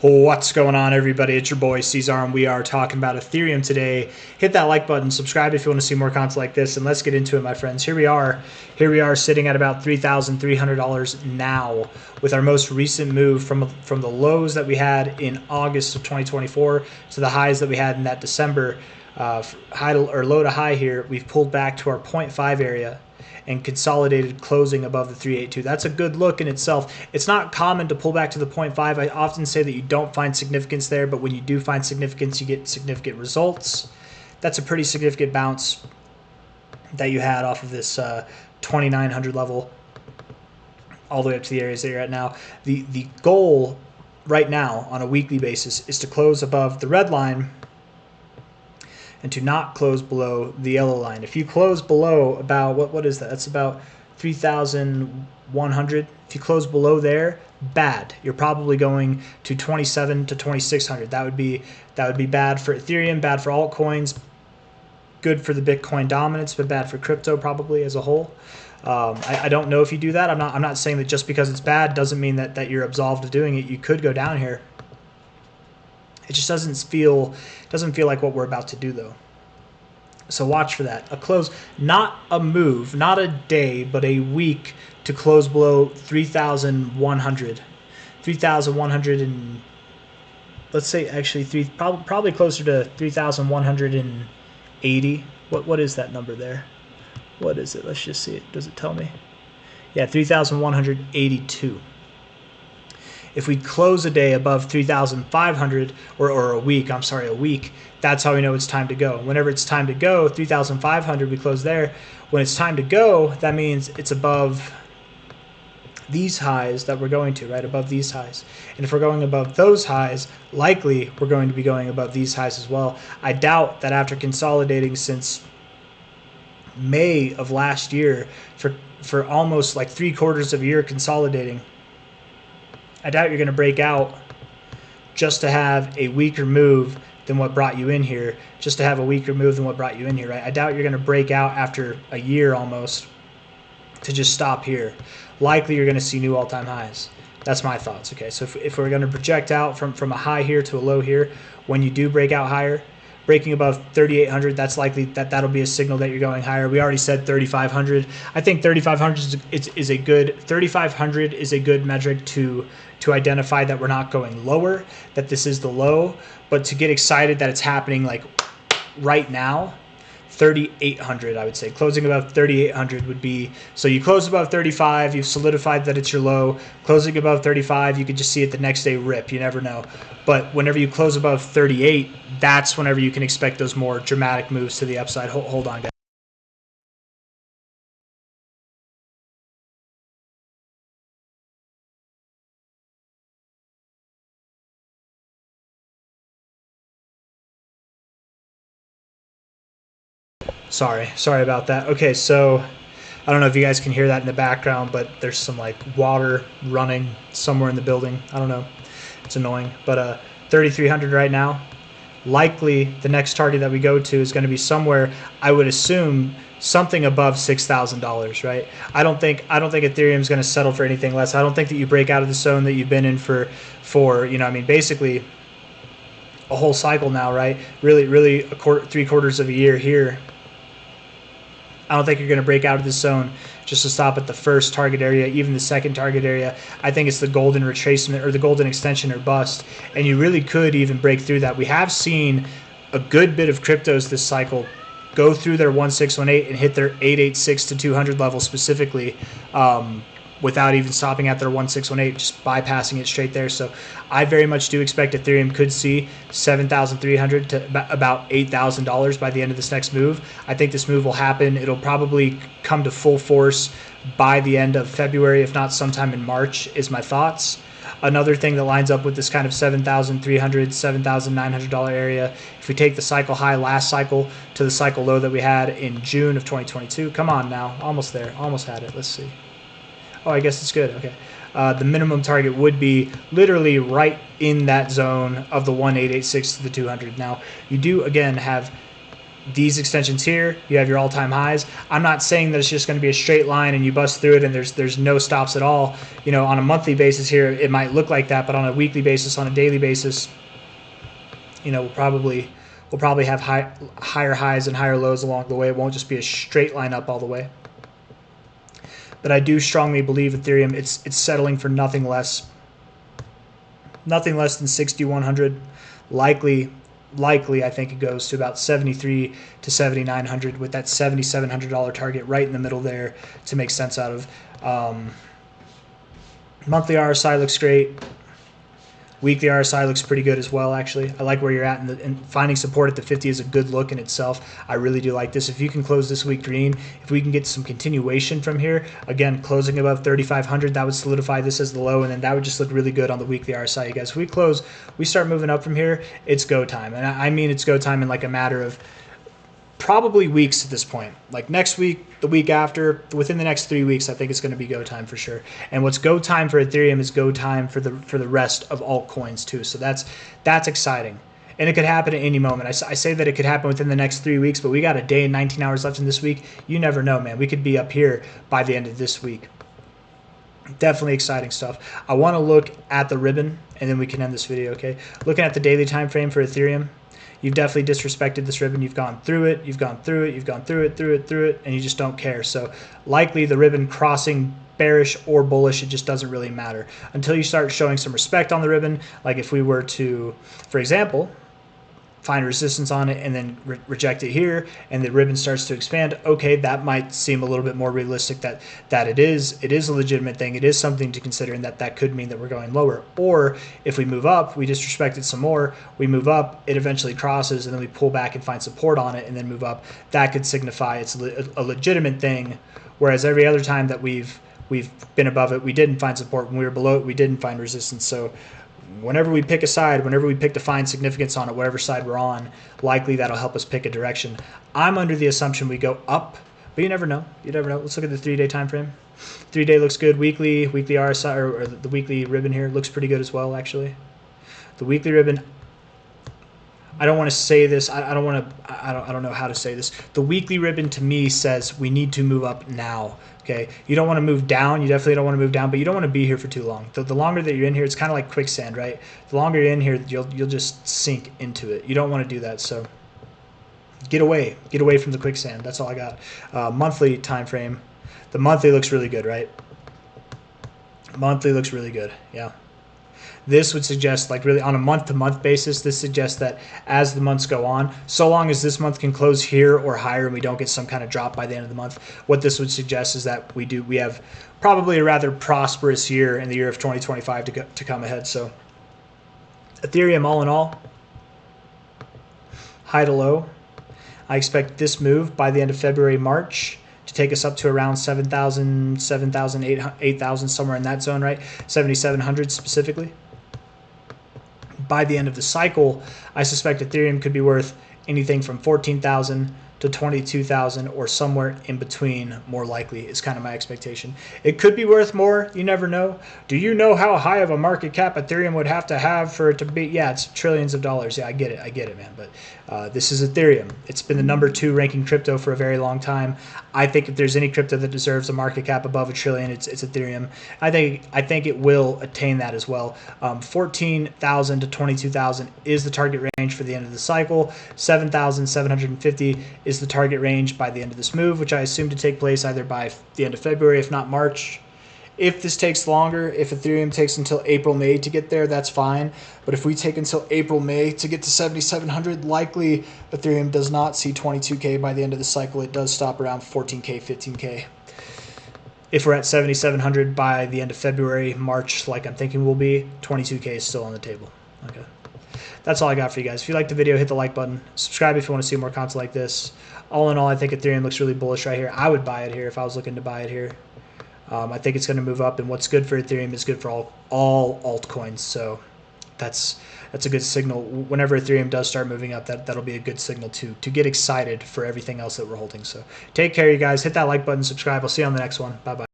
What's going on, everybody? It's your boy C-Zar, and we are talking about Ethereum today. Hit that like button, subscribe if you want to see more content like this, and let's get into it, my friends. Here we are sitting at about $3,300 now with our most recent move from the lows that we had in August of 2024 to the highs that we had in that December low to high here. We've pulled back to our 0.5 area and consolidated closing above the 382. That's a good look in itself. It's not common to pull back to the 0.5. I often say that you don't find significance there, but when you do find significance, you get significant results. That's a pretty significant bounce that you had off of this 2,900 level all the way up to the areas that you're at now. The goal right now on a weekly basis is to close above the red line and to not close below the yellow line. If you close below about, what is that? That's about 3,100. If you close below there, bad. You're probably going to 27 to 2,600. That would be bad for Ethereum, bad for altcoins, good for the Bitcoin dominance, but bad for crypto probably as a whole. I don't know if you do that. I'm not saying that just because it's bad doesn't mean that you're absolved of doing it. You could go down here. It just doesn't feel like what we're about to do, though. So watch for that. A close, not a move, not a day, but a week to close below 3,100. 3,100 and let's say actually probably closer to 3,180. What is that number there? What is it? Let's just see it. Does it tell me? Yeah, 3,182. If we close a day above 3,500 or a week, that's how we know it's time to go. Whenever it's time to go, 3,500, we close there. When it's time to go, that means it's above these highs that we're going to, right? Above these highs. And if we're going above those highs, likely we're going to be going above these highs as well. I doubt that after consolidating since May of last year for almost like 3/4 of a year consolidating, I doubt you're going to break out just to have a weaker move than what brought you in here, right? I doubt you're going to break out after a year almost to just stop here. Likely you're going to see new all-time highs. That's my thoughts, okay? So if we're going to project out from a high here to a low here, when you do break out higher, breaking above 3,800, that's likely that'll be a signal that you're going higher. We already said 3,500. I think 3,500 is a good 3,500 is a good metric to identify that we're not going lower, that this is the low. But to get excited that it's happening like right now, 3,800, I would say. Closing above 3,800 would be, so you close above 35, you've solidified that it's your low. Closing above 35, you could just see it the next day rip. You never know. But whenever you close above 38, that's whenever you can expect those more dramatic moves to the upside. Hold on, guys. Sorry about that. Okay, so I don't know if you guys can hear that in the background, but there's some like water running somewhere in the building. I don't know. It's annoying. But 3,300 right now. Likely the next target that we go to is going to be somewhere, I would assume, something above $6,000, right? I don't think Ethereum is going to settle for anything less. I don't think that you break out of the zone that you've been in for basically a whole cycle now, right? Really 3/4 of a year here. I don't think you're going to break out of this zone just to stop at the first target area, even the second target area. I think it's the golden retracement or the golden extension or bust, and you really could even break through that. We have seen a good bit of cryptos this cycle go through their 1618 and hit their 886 to 200 level specifically, without even stopping at their 1618, just bypassing it straight there. So I very much do expect Ethereum could see $7,300 to about $8,000 by the end of this next move. I think this move will happen. It'll probably come to full force by the end of February, if not sometime in March, is my thoughts. Another thing that lines up with this kind of $7,300, $7,900 area, if we take the cycle high last cycle to the cycle low that we had in June of 2022, come on now, almost there, almost had it, let's see. Oh, I guess it's good. Okay. The minimum target would be literally right in that zone of the 1886 to the 200. Now, you do, again, have these extensions here, you have your all-time highs. I'm not saying that it's just going to be a straight line and you bust through it and there's no stops at all. You know, on a monthly basis here, it might look like that, but on a weekly basis, on a daily basis, you know, we'll probably have higher highs and higher lows along the way. It won't just be a straight line up all the way. But I do strongly believe Ethereum, it's settling for nothing less than 6,100. Likely, I think it goes to about 73 to 7,900 with that $7,700 target right in the middle there to make sense out of. Monthly RSI looks great. Weekly RSI looks pretty good as well, actually. I like where you're at, and finding support at the 50 is a good look in itself. I really do like this. If you can close this week green, if we can get some continuation from here, again, closing above 3,500, that would solidify this as the low, and then that would just look really good on the weekly RSI, you guys. If we start moving up from here, it's go time. And I mean it's go time in like a matter of probably weeks at this point. Like next week, the week after, within the next 3 weeks, I think it's going to be go time for sure. And what's go time for Ethereum is go time for the rest of altcoins too. So that's exciting. And it could happen at any moment. I say that it could happen within the next 3 weeks, but we got a day and 19 hours left in this week. You never know, man. We could be up here by the end of this week. Definitely exciting stuff. I want to look at the ribbon, and then we can end this video, okay? Looking at the daily time frame for Ethereum, you've definitely disrespected this ribbon. You've gone through it, you've gone through it, you've gone through it, and you just don't care. So likely the ribbon crossing bearish or bullish, it just doesn't really matter. Until you start showing some respect on the ribbon, like if we were to, for example, find resistance on it and then reject it here and the ribbon starts to expand, okay, that might seem a little bit more realistic that it is a legitimate thing. It is something to consider, and that could mean that we're going lower. Or if we move up, we disrespect it some more, we move up, it eventually crosses, and then we pull back and find support on it and then move up. That could signify it's a legitimate thing, whereas every other time that we've been above it, we didn't find support. When we were below it, we didn't find resistance. So whenever we pick a side, whenever we pick to find significance on it, whatever side we're on, likely that'll help us pick a direction. I'm under the assumption we go up, but you never know. You never know. Let's look at the 3-day time frame. 3-day looks good. Weekly RSI, or the weekly ribbon here looks pretty good as well, actually. The weekly ribbon, I don't want to say this. I don't know how to say this. The weekly ribbon to me says we need to move up now. Okay, you don't want to move down. You definitely don't want to move down, but you don't want to be here for too long. The longer that you're in here, it's kind of like quicksand, right? The longer you're in here, you'll just sink into it. You don't want to do that. So get away from the quicksand. That's all I got. Monthly time frame. The monthly looks really good, right? Monthly looks really good. Yeah. This would suggest, like really on a month-to-month basis, this suggests that as the months go on, so long as this month can close here or higher and we don't get some kind of drop by the end of the month, what this would suggest is that we have probably a rather prosperous year in the year of 2025 to come ahead. So Ethereum, all in all, high to low, I expect this move by the end of February, March, to take us up to around 7,000, 8,000, somewhere in that zone, right? 7,700 specifically. By the end of the cycle, I suspect Ethereum could be worth anything from 14,000 to 22,000 or somewhere in between, more likely, is kind of my expectation. It could be worth more. You never know. Do you know how high of a market cap Ethereum would have to have for it to be? Yeah, it's trillions of dollars. Yeah, I get it, man. But this is Ethereum. It's been the #2 ranking crypto for a very long time. I think if there's any crypto that deserves a market cap above $1 trillion, it's Ethereum. I think it will attain that as well. 14,000 to 22,000 is the target range for the end of the cycle. 7,750 is the target range by the end of this move, which I assume to take place either by the end of February, if not March. If this takes longer, if Ethereum takes until April, May to get there, that's fine. But if we take until April, May to get to 7,700, likely Ethereum does not see 22K by the end of the cycle. It does stop around 14K, 15K. If we're at 7,700 by the end of February, March, like I'm thinking we'll be, 22K is still on the table. Okay. That's all I got for you guys. If you liked the video, hit the like button. Subscribe if you want to see more content like this. All in all, I think Ethereum looks really bullish right here. I would buy it here if I was looking to buy it here. I think it's going to move up, and what's good for Ethereum is good for all altcoins. So that's a good signal. Whenever Ethereum does start moving up, that'll be a good signal to get excited for everything else that we're holding. So take care, you guys. Hit that like button, subscribe. I'll see you on the next one. Bye-bye.